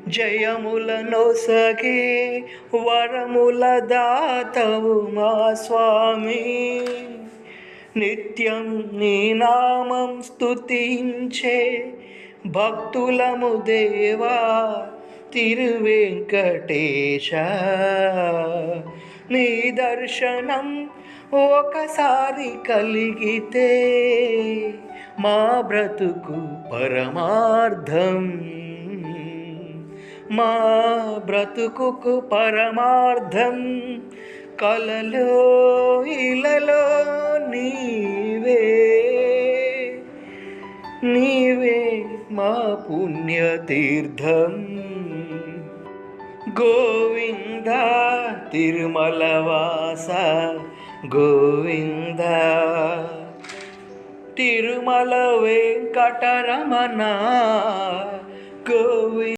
జయములనొసగే వరముల దాతవు మా స్వామి. నిత్యం నీ నామం స్తుతించే భక్తులము దేవా తిరువెంకటేశ. నీ దర్శనం ఒకసారి కలిగితే మా బ్రతుకు పరమార్థం, మా బ్రతుకుకు పరమార్థం. కలలో ఇలలో నీవే, నీవే మా పుణ్యతీర్థం. గోవింద తిరుమలవాస గోవింద, తిరుమల వెంకటరమణ గోవింద.